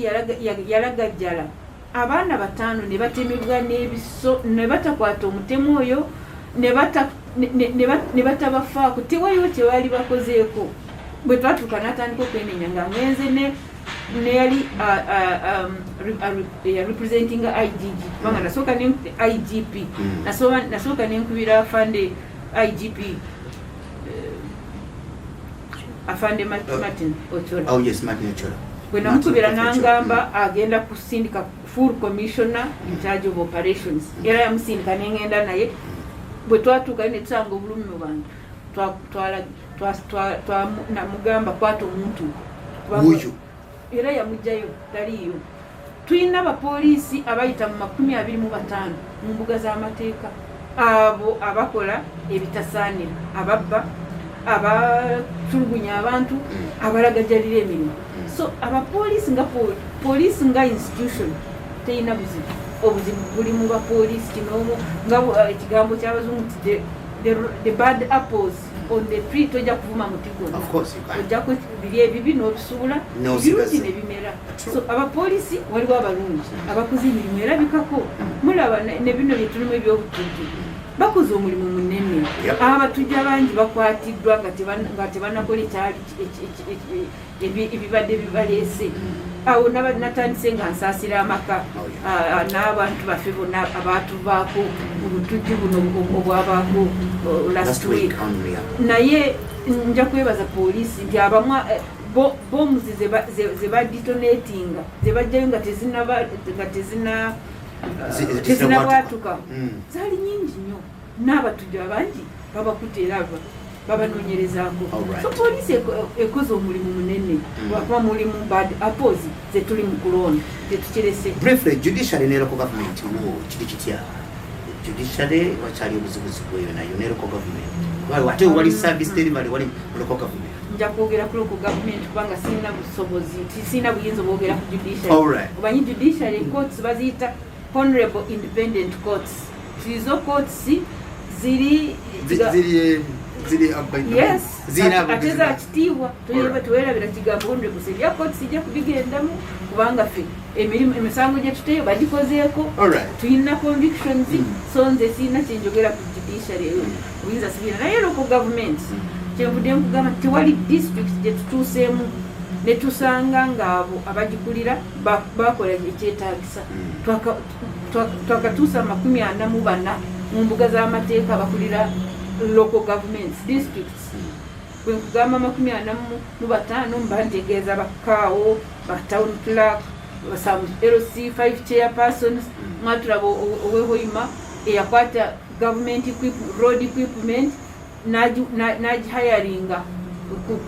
yalagajjala abaana 5 ne batemebwa n'ebiso, ne batakwata omutemu oyo, ne batabafaako, tewaliwo kye baali bakozeeko. Bwe twatuuka n'atandika okwenenya nga ngenze ne yali representing IGG, kubanga nasooka ne IGP, nasooka nenkubira afande IGP afande Martin Ochola. Oh yes, Martin Ochola. When namukubira n'angamba agenda kusindika full commissioner in charge of operations. Era yamusindika n'engenda naye bwe twatuuka ne tusanga obulumi mu bantu namugamba kwata omuntu era yamugjayo taliiyo. Tulina abapoliisi abayita mu 25 mu mbuga z'amateeka, abo abakola ebitasaanira, ababba, abatulugunya abantu, abalagajalira emirimu. So abapoliisi nga institution teyina buzibu. Obuzibu buli mu bapoliisi kinoomu nga ekigambo ky'abazungu nti the bad apples on the tree tojja kuvuma muti gwonna. Ojjako biri ebibi n'obisuula ebirungi ne bimera. So abapoliisi waliwo abalungi abakoze emirimu erabikako. Mulaba ne bino bye tulimu ebyobutujju bakoze omulimu munene. Abatujja bangi bakwatiddwa nga tebanakola ekyali ebibadde bibaleese. Awo natandise nga nsaasira amaka n'abantu baffe bonna abaatuvaako mu butujju buno obwabaako last week. Naye nja kwebaza poliisi nti abamu bomuzi ze baditonatinga ze bajjayo nga tezinabwatuka zaali nyingi nnyo, n'abatujju abangi babakuteera babanoonyerezaako. So poliisi ekoze omulimu munene lwakuba mulimu bad apples ze tuli mu kulonda tetukirese. Briefly, judiciary ne local government kiri kitya? Judiciary wakyali obuzibuzi bweyo nayo ne local government wate wali service delivery wali local government. Nja kwogera ku local government kubanga sina busobozi sina buyinza bwogera ku judiciary. Obanyi judiciary courts baziyita honorable independent courts. Zizo courts ziri yes, ateza akitiibwa tuwerabira kigambo honorable seria courts sijja kubigendamu kubanga ffe emisango gye tuteyo bagikozeeko tulina convictions. So nze sirina kyenjogera ku judiciary buyinza sibina. Naye local government kyenvudde nkugamba tewali district gye tutuuseemu ne tusanga ng'abo abagikulira bakola ekyetaagisa. Twakatuusa 44 mu mbuga z'amateeka bakulira local governments districts. Bwe nkugamba 45 mbantegeeza bakaawo ba town clerk, some LC5 chairpersons, mwatulaba owehoima eyakwata government road equipment nagihayaringa ku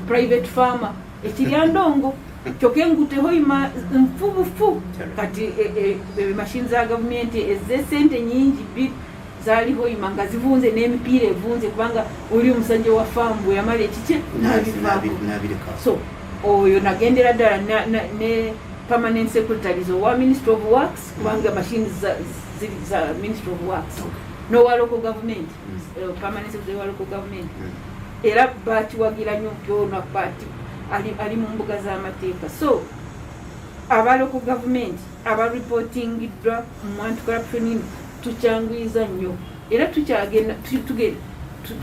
private farmer ekirya Ndongo kyokka engute hoima nfubufu kati machine za gavumenti ez'esente nyingi zaaliho ima nga zivunze n'emipiira evunze kubanga oli omusajja wa faamu yamala ekikye n'abireka. So oyo nagendera ddala ne permanent secretaries owa Ministry of Works kubanga machines za Ministry of Works n'owa local government permanent secretary wa local government era bakiwagira nnyo kyona bati ali mu mbuga z'amateeka. So aba local government aba reportingiddwa mu anti-corruption tukyangwiza nnyo era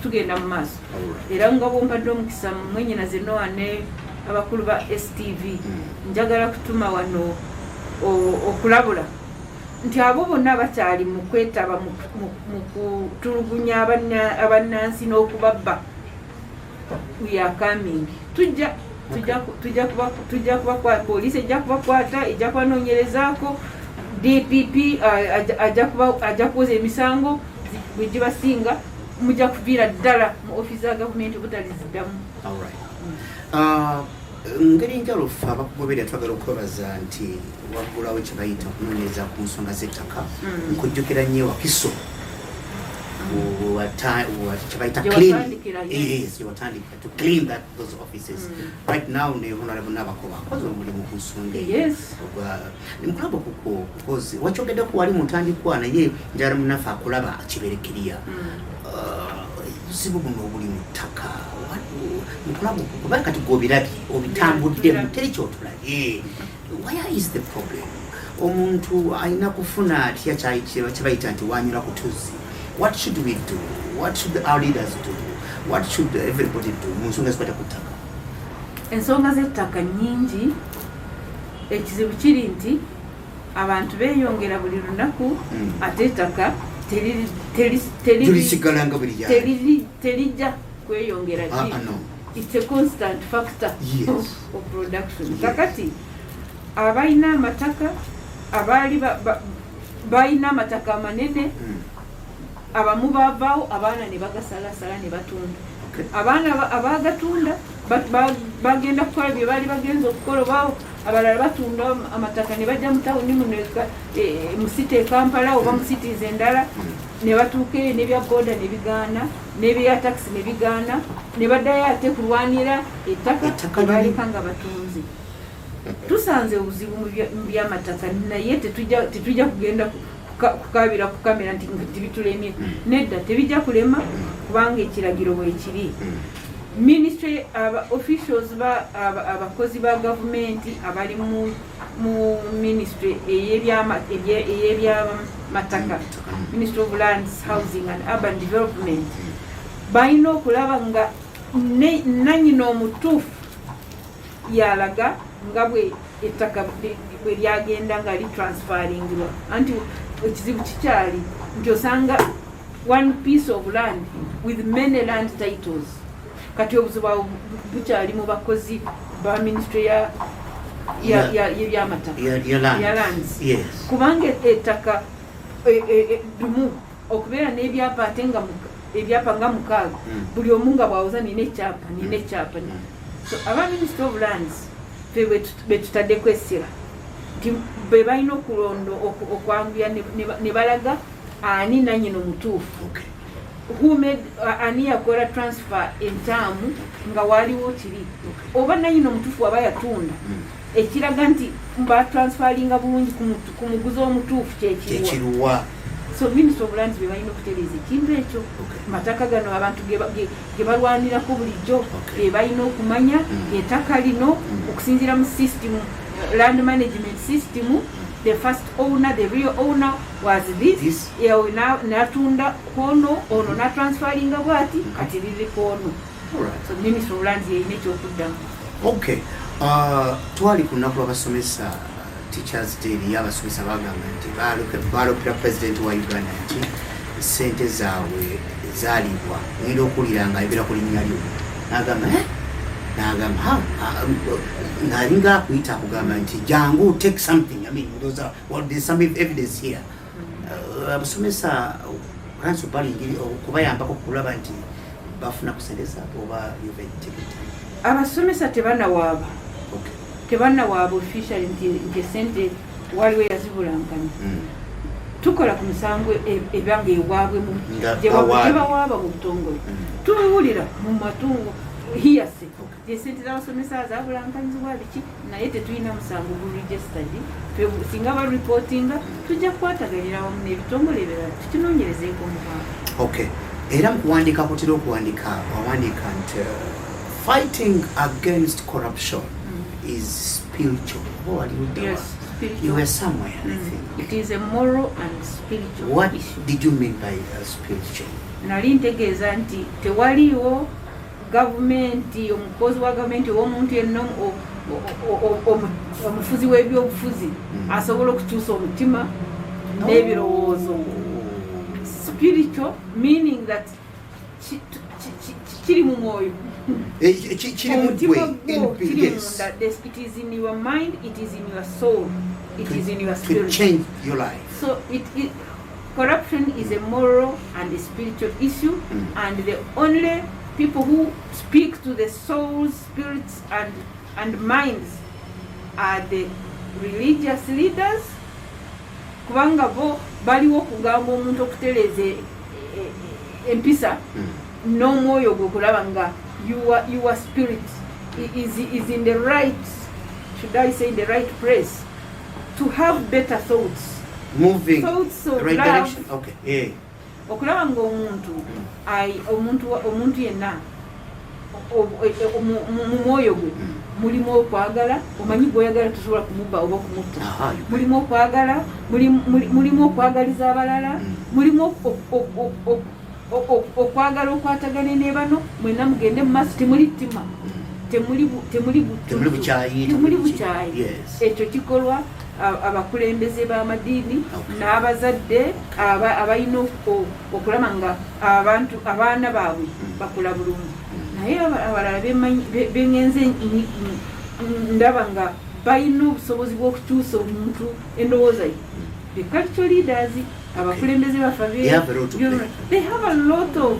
tugenda mu maaso. Era nga bwompadde omukisa mwenyinaze Noah ne abakulu ba STV njagala kutuma wano okulabula nti abo bonna bakyali mu kwetaba mu kutulugunya abannansi n'okubabba. We are coming. Tujja kuba poliisi ejja kubakwata, ejja kubanoonyerezaako. DPP ajja kuwoza emisango bwe gibasinga mujja kuviira ddala mu ofiisi za gavumenti obutaliziddamu. Ngeri njalo ffe abakugoberera twagala okwebaza nti waggulawo kye bayita okunoonyereza ku nsonga z'ettaka nkujjukira nnyo Wakiso to clean those offices. Right now ne honorable Nabakoba akoze omulimu ku nsonga nkulaba kukozi wakyogedde ku wali mutandikwa naye njala munafe akulaba kiberekiriya buzibu buno obuli mu ttaka nkulaba kuba kati gobirabye obitambuddemu teri kyotulaye. Where is the problem? Omuntu alina kufuna atya kyebayita nti wanyula kutuzi. What should we do? What should our leaders do? What should everybody do? Mu nsonga zikwata ku ttaka. Ensonga z'ettaka nnyingi. Ekizibu kiri nti abantu beeyongera buli lunaku ate ettaka terijja kweyongera. It's a constant factor of production. Kakati abalina amataka abaali balina amataka amanene abamu bavaawo abaana ne bagasalasala ne batunda. Abaana abagatunda bagenda kukola bye baali bagenza okukola obawo abalala batunda amataka ne bajja mu tawuni mu site e Kampala oba mu cities endala ne batuuka n'ebya boda ne bigaana n'ebya taxi ne bigaana ne baddayo ate kulwanira ettaka baleka nga batunzi. Tusanze obuzibu mu by'amataka naye tetujja kugenda kukabira ku kamera nti bitulemye. Nedda tebijja kulema kubanga ekiragiro bwe kiri. Ministry officials abakozi ba gavumenti abali mu ministry ey'ebyamataka, Ministry of Lands, Housing and Urban Development, balina okulaba nga nannyini omutuufu yalaga nga bwe ettaka bwe lyagenda nga litransferingirwa. Anti ekizibu kikyali nti osanga one piece of land with many land titles. Kati obuzibu bukyali mu bakozi ba ministry y'ebyamataka ya lands. Kubanga ettaka dumu okubeera n'ebyapa ate nga ebyapa nga 6 buli omu nga bwawuza nina ekyapa. So aba Ministry of Lands be tutaddeko essira nti be balina okulondo okwanguya ne balaga ani nannyini omutuufu. Ani yakola transfer entaamu nga waliwo kiri oba nannyini omutuufu aba yatunda ekiraga nti batransferinga bulungi ku muguzi omutuufu kyekiruwa. So Ministry of Lands be balina okutereeza ekintu ekyo. Mataka gano abantu ge balwanirako bulijjo be balina okumanya ettaka lino okusinziira mu system, land management system, the first owner, the real owner was this. Natunda kono ono na transferinga bwati kati lili kono. So Ministry of Lands yeyina ekyokuddamu. Okay. Twali ku lunaku lw'abasomesa Teachers Day y'abasomesa bagamba nti balopera President wa Uganda nti sente zaabwe zaalibwa ngenda okulira nga ebera ku linnya lyo. N'agamba ng'alinga akuyita akugamba nti jangu take something. I mean, there's some evidence here. Abasomesa kanso balingiri okubayambako kulaba nti bafuna ku sente zaabwe oba yuventekita. Abasomesa tebanawaaba. Tebanawaaba officially nti sente waliwo yazibulankanya. Tukola ku misango ebyange ewaabwe gye bawaaba mu butongole. Tuwulira mu matungo hiyase sente z'abasomesa zaabulankanyizibwa biki naye tetulina musango gu registered. Singa bareportinga tujja kukwataganira wamu n'ebitongole ebirala tukinoonyerezeeko mu bwangu. Okay. Era mu kuwandiika kutera okuwandiika wawandiika nti fighting against corruption is spiritual. Yes, spiritual. You were somewhere, I think. It is a moral and spiritual What issue. did you mean by spiritual? Nali ntegeeza nti tewaliwo gavumenti, omukozi wa gavumenti omuntu yenna omufuzi w'ebyobufuzi asobola okukyusa omutima n'ebirowoozo. Spiritual meaning that kiri mu mwoyo. It is in your mind, it is in your soul, it is in your spirit. To change your life. So corruption is a moral and a spiritual issue, and the only people who speak to the souls, spirits, and minds are the religious leaders. Kubanga bo baliwo kugamba omuntu okutereeza empisa n'omwoyo gwe kulaba nga your spirit is in the right, should I say, in the right place to have better thoughts. Moving thoughts of right love. direction. Okay. Yeah. Okulaba nga omuntu yenna mu mwoyo gwe mulimu okwagala, omanyi gw'oyagala tosobola kumubba oba okumutta. Mulimu okwagala, mulimu okwagaliza abalala, mulimu okwagala okwatagane ne bano, mwenna mugende mu maaso, temuli ttima, temuli bukyayi. Ekyo kikolwa abakulembeze b'amadiini n'abazadde abalina okulaba nga abaana baabwe bakula bulungi. Naye abalala bengenze ndaba nga balina obusobozi bw'okukyusa omuntu endowooza ye. The cultural leaders abakulembeze bafa they have a lot of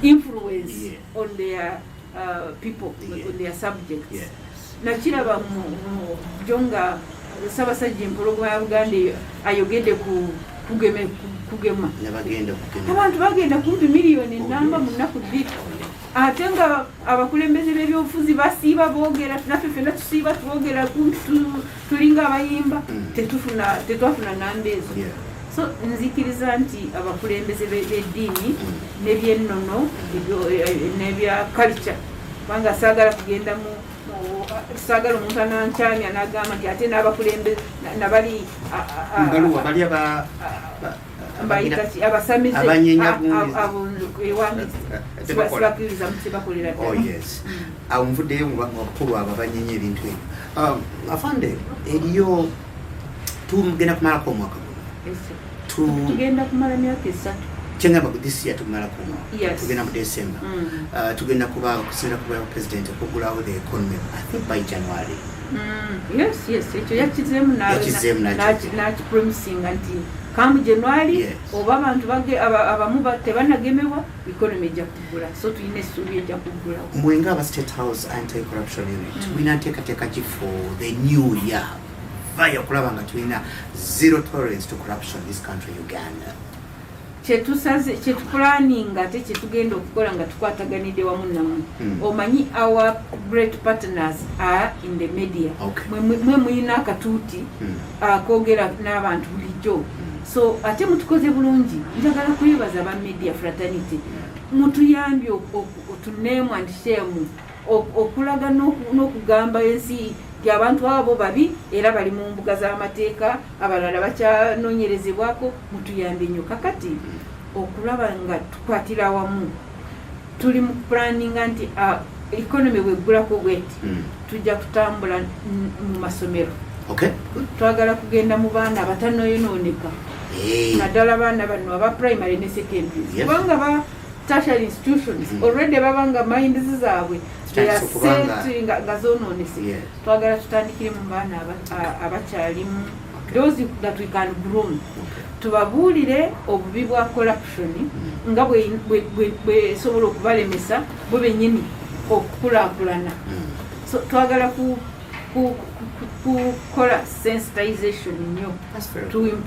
influence on their people, on their subjects. Nakiraba mu jonga Sabasajja empologoma ya Buganda ayogedde kugema abantu bagenda kumpi miliyoni namba mu nnaku bbiri ate nga abakulembeze b'ebyobufuzi basiiba boogera naffe ffenna tusiiba twogera tulinga abayimba tetwafuna namba ezo. So nzikiriza nti abakulembeze b'eddiini n'ebyennono n'ebya culture kubanga saagala kugenda mu saagala omuntu anancamya n'agamba nti ate n'abakulembeze nabali abasamize sibakiriza mukibakolera awo nvuddeyo mubakulu abo abanyenye ebintu ebyo. Afande eriyo tugenda kumalako omwaka guno tugenda kumala myaka 3 kyengamba this year tumalako tugenda mu December tugenda kuba okusinira kuba president okugulawo the economy I think by January. Yes ekyo yakizemu nakipromisinga nti kamu January oba abantu abamu tebanagemebwa economy ejja kugula so tulina essuubi ejja kugula. Mwenga aba State House Anti-Corruption Unit bwinateekateeka ki for the new year vaya okulaba nga tulina zero tolerance to corruption in this country Uganda. Kyetupulaninga ate kyetugenda okukola nga tukwataganidde wamu namu omanyi our great partners are in the media mwe muyina akatuuti akoogera n'abantu bulijjo so ate mutukoze bulungi njagala kuyebaza ba media fraternity mutuyambye otunemu and shame okulaga n'okugamba ensi y'abantu abo babi era bali mu mbuga z'amateeka abalala bakyanoonyerezebwako mutuyambe nnyo kakati okulaba nga tukwatira wamu tuli mu planninga nti economy weggulako bweti tujja kutambula mu masomero twagala kugenda mu baana abatanoyonooneka naddala baana bano aba primary ne secondary kubanga ba tertiary institutions already babanga minds zaabwe nga zonoonese twagala tutandikire mu baana abakyalimu those that we can groom tubabuulire obubi bwa corruption nga bwesobola okubalemesa bwe bennyini okukulaakulana so twagala kukola sensitization nnyo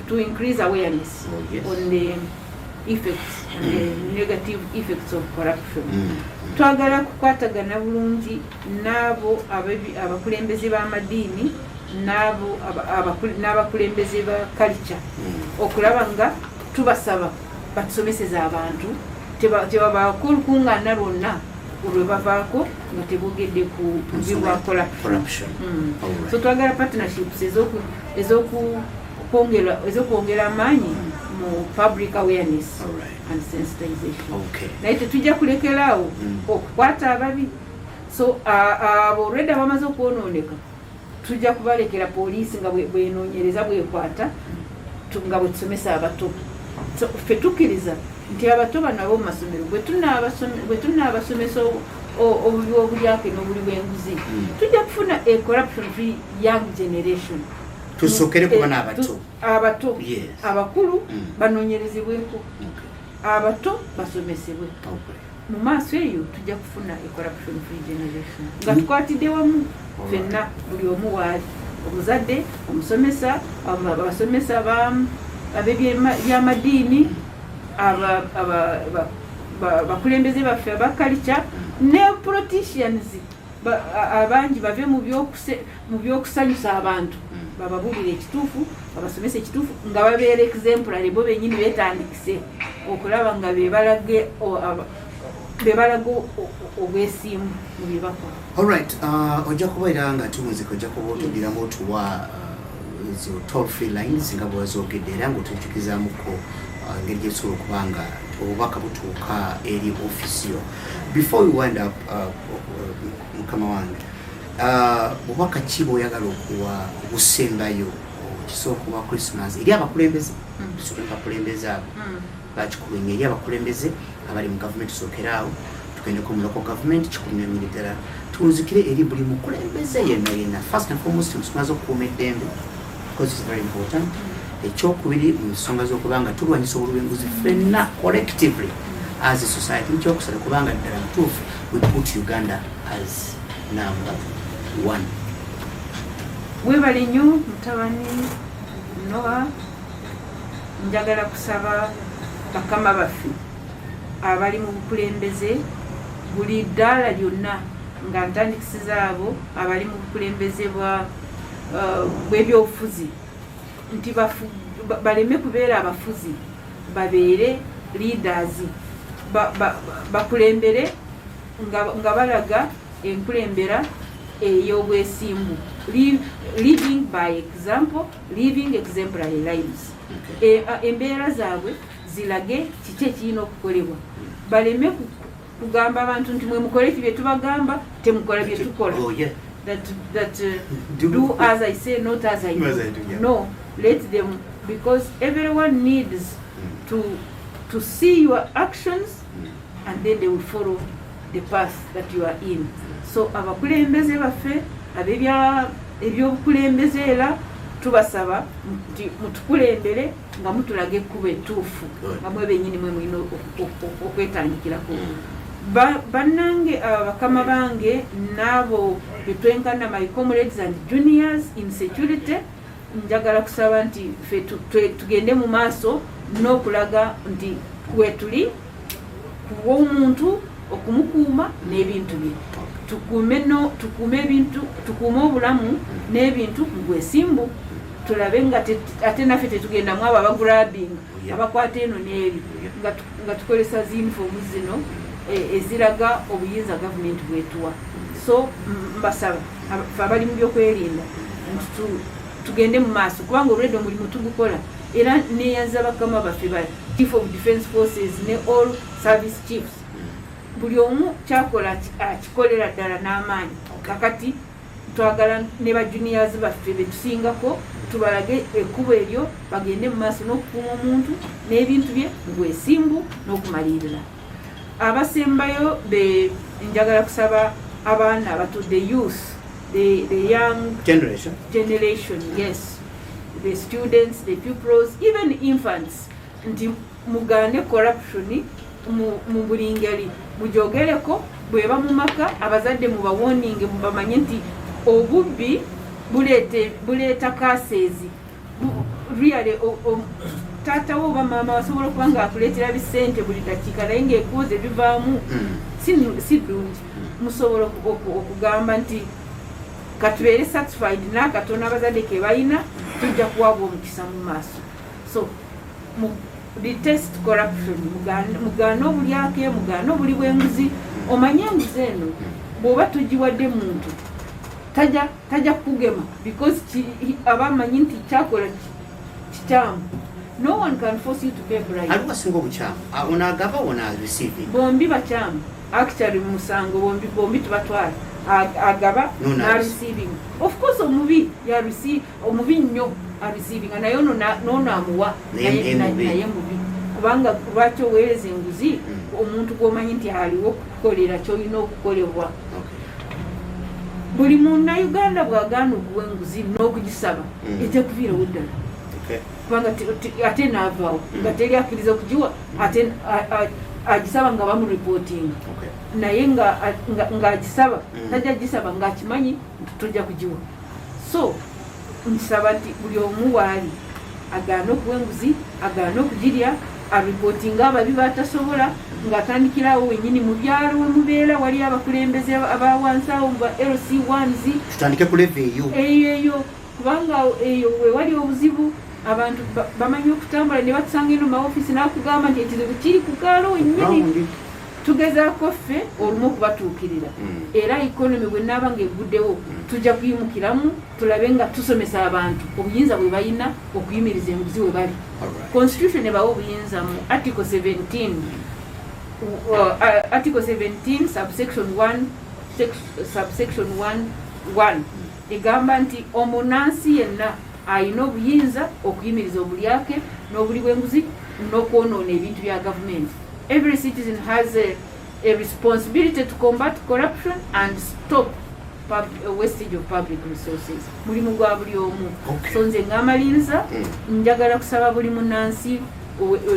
to increase awareness on the effects and the negative effects of corruption. Twagala kukwatagana bulungi n'abo abakulembeze b'amadiini n'abakulembeze ba culture okulaba nga tubasaba batusomeseza abantu tebabakulukuŋŋaana lwonna olwe bavaako nga tebogedde ku bibwa corruption. So twagala partnerships ezokwongera amaanyi mu public awareness and sensitization. Naye tetujja kulekeraawo okukwata ababi so abo already abamaze okwonooneka tujja kubalekera poliisi nga bwenoonyereza bwekwata nga bwetusomesa abato so ffe tukkiriza nti abato banabo mu masomero bwe tunaabasomesa obubi obulyake n'obuli bw'enguzi tujja kufuna a corruption free young generation. Tusokere kuba abato abakulu banoonyerezebweko abato basomesebwe mu maaso eyo tujja kufuna a corruption free generation nga tukwatidde wamu ffenna buli omu waali omuzadde omusomesa abasomesa ab'ebyamadiini bakulembeze baffe aba culture ne politicians abangi bave mu byokusanyusa abantu bababuulira ekituufu babasomesa ekituufu nga babeera exemplary bo bennyini beetandikise okulaba nga bebalaga obwesimbu mu byebakola. Alright, ojja kubeera nga tuwunzika ojja kuba otugiramu otuwa ezo toll free lines nga bwazogedde era ng'otujjukizaamuko engeri gyebisobola okuba nga obubaka butuuka eri ofisiyo. Before we wind up mukama wange bubaka ki bw'oyagala okuwa obusembayo kisobola okuba Christmas eri abakulembeze tusobola abakulembeze abo bakikubenye eri abakulembeze abali mu gavumenti tusokeraawo tugendeko mu local government kikumya emiri ddala tuwunzikire eri buli mukulembeze yenna first and foremost musomaze okukuuma eddembe because it's very important ekyokubiri mu nsonga z'okubanga tulwanyisa obulwenguzi ffenna collectively as a society nkyokusala kubanga ddala ntuufu we put Uganda as number 1. Webale nnyo mutabani Noah, njagala kusaba bakama baffe abali mu bukulembeze buli ddaala lyonna nga ntandikisiza abo abali mu bukulembeze bw'ebyobufuzi nti baleme kubeera abafuzi, babeere leaders, bakulembere nga balaga enkulembera ey'obwesimbu, living by example, living exemplary lives. Embeera zaabwe zilage kiki ekirina okukolebwa, baleme kugamba abantu nti mwe mukole bye tubagamba temukola bye tukola. Do as I say, not as I do. No, let them, because everyone needs to see your actions and then they will follow the path that you are in. So abakulembeze baffe ebyobukulembeze era tubasaba nti mutukulembere nga mutulaga ekkubo ettuufu nga mwe bennyini mwe mulina okwetandikirako. Bannange bakama bange n'abo betwenkana my comrades and juniors in security, njagala kusaba nti ffe tugende mu maaso n'okulaga nti wetuli kuwa omuntu okumukuuma n'ebintu bye, tukuume ebintu, tukuume obulamu n'ebintu mu bwesimbu, tulabe nga ate naffe tetugendamu abo abagulabinga abakwata eno n'eri nga tukolesa zinifomu zino eziraga obuyinza gavumenti bwetuwa. So mbasaba ffe abali mu byokwerinda tugende mu maaso kubanga olwedde omulimu tugukola, era neyanza bakama baffe ba Chief of Defence Forces ne all service chiefs, buli omu kyakola akikolera ddala n'amaanyi. Kakati twagala ne ba juniors baffe betusingako tubalage ekkubo eryo bagende mu maaso n'okukuuma omuntu n'ebintu bye mu bwesimbu n'okumalirira. Abasembayo njagala kusaba abaana abato, the youth, the young generation, yes, the students, the pupils, even infants, nti mugane corruption mu buli ngeri, mujogereko bweba mu maka, abazadde mu warning, mubamanye nti obubbi buleeta kasezi really. Tata wo bamama wasobola okuba nga akuleetera bisente buli dakiika naye ng'ekuuza ebivaamu si ddungi. Musobola okugamba nti katubeere satisfied n'akatono abazadde ke balina, tujja kuwaabwa omukisa mu maaso. So detest corruption, mugaana obulyake, mugaana obuli bw'enguzi. Omanye enguzi eno bw'oba tugiwadde muntu tajja kugema because abamanyi nti kyakola kikyamu. No one can force you to pay bribe. Aliwo singo buchamu. Unagaba ona receiving. Bombi bachamu. Actually musango bombi tubatwala. Agaba na receiving. Of course omubi ya receive, omubi nnyo a receiving. Nayo no amuwa naye mubi. Kubanga lwaki oweereza enguzi omuntu gwomanyi nti aliwo okukolera kyolina okukolebwa. Buli Munnayuganda bw'agaana okuwa enguzi n'okugisaba ejja kuviirawo ddala. Kubanga ate naavaawo nga teri akkiriza okugiwa ate agisaba nga bamureportinga, naye ng'agisaba tajja gisaba ng'akimanyi tojja kugiwa. So nkisaba nti buli omu waali agaana okuwa enguzi, agaana okugirya, areportinga ababi batasobola, ng'atandikirawo wennyini mu byalo we mubeera wali abakulembeze abawansi awo ba LC1s, tutandike ku level eyo kubanga eyo we wali obuzibu. Abantu bamanyi okutambula ne batusanga eno maofisi n'akugamba nti ekizibu kiri ku kaalo wennyini. Tugezaako ffe olumu okubatuukirira, era ikonomi bwe naaba ng'eguddewo tujja kuyimukiramu tulabe nga tusomesa abantu obuyinza bwe balina okuyimiriza enguzi we bali. Constitution ebawa obuyinza mu Article 17 subsection 1 egamba nti omunansi yenna ayina obuyinza okuyimiriza obulyake n'obuli bw'enguzi n'okwonoona ebintu bya gavumenti. Every citizen has a responsibility to combat corruption and stop wastage of public resources mulimu gwa buli omu. Okay. So nze ng'amalinza njagala kusaba buli munnansi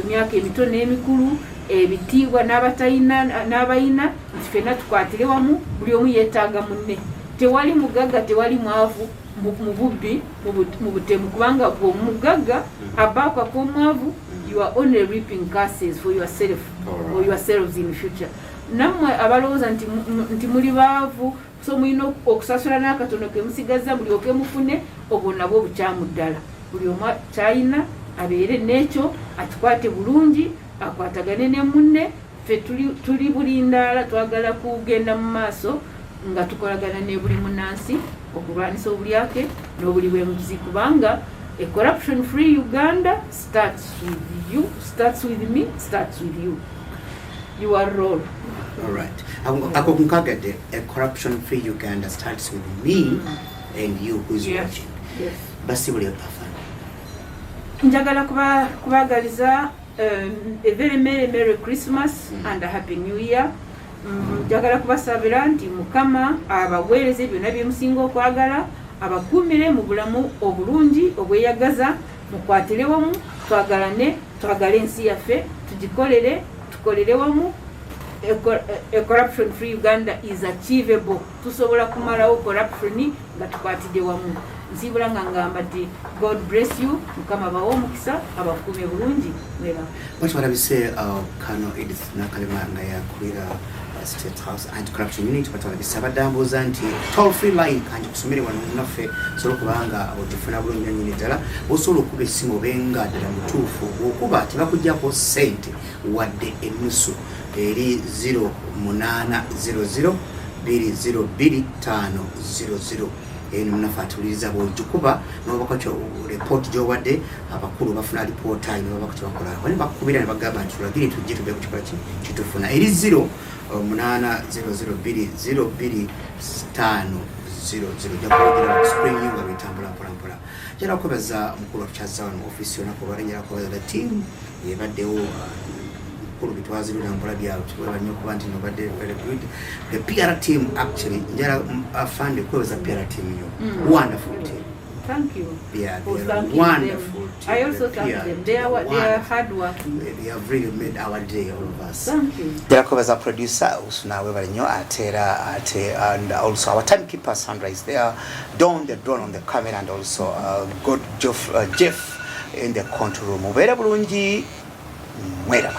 emyaka emito n'emikulu ebitiibwa n'abayina nti ffenna tukwatire wamu buli omu yeetaaga munne. Tewali mugagga tewali mwavu mu bubbi mu butemu kubanga bw'omugagga abaako ak'omwavu you are only reaping curses for yourself or yourselves in the future. Nammwe abalowooza nti muli baavu so mulina okusasula n'akatono ke musigaza mulyoke mufune obwo nabwo bukyamu ddala. Buli omu kyayina abeere n'ekyo akikwate bulungi akwatagane ne munne. Ffe tuli bulindaala twagala kugenda mu maaso nga tukolagana ne buli munnansi okulwanisa obulyake n'obuli bw'enguzi kubanga a corruption free Uganda starts with you, starts with me, starts with you. Your role. All right. Ako kunkagadde a corruption free Uganda starts with me and you who's watching. Yes. Basi buli afana. Njagala kubagaliza a very merry Christmas and a happy new year. Njagala kubasabira nti Mukama abaweereze byonna bye musinga okwagala abakuumire mu bulamu obulungi obweyagaza mukwatire wamu twagalane twagale ensi yaffe tugikolere tukolere wamu. A corruption free Uganda is achievable. Tusobola kumalawo corruption nga tukwatide wamu. Nsibula nga ngamba nti God bless you. Mukama bawo omukisa abakuume bulungi mwera. Batwalabise Kano Edith Nakalema nga yakulira State House Anti-Corruption Unit batwalabise abadambuza nti toll free line kanji kusomere wano naffe sobola kubanga otufuna bulungi nyinyi ddala osobola okuba essimu obenga ddala mutuufu okuba tebakuggyako ssente wadde ennusu eri 0800 202 munafa atuliriza bwogikuba nobakakyo report gyowadde abakulu bafuna report ayi nobakakyo bakola bali bakubira ne bagamba nti tulagire tujje tube kukikola kitufuna eri 0800 202 500 jakugira spring nga bitambula mpolampola jala kubaza mukulu wa chazawa mu office yona ko barengera ko the team yebaddewo kulu bitwazira nambula byawo tuba nyo kuba nti no badde very good. The PR team actually njala afande kweza PR team yo wonderful team. Thank you. Yeah, Oh, they are thank you wonderful them. team. I also The thank PR them. team, They are wonderful. hard working. They have really made our day, all of us. Thank you. Jarakobaza producer Usuna Wevalinyo Atera and also our timekeeper Sandra is there. Don the drone on the camera and also God Jeff in the control room. Ubera bulungi mwera.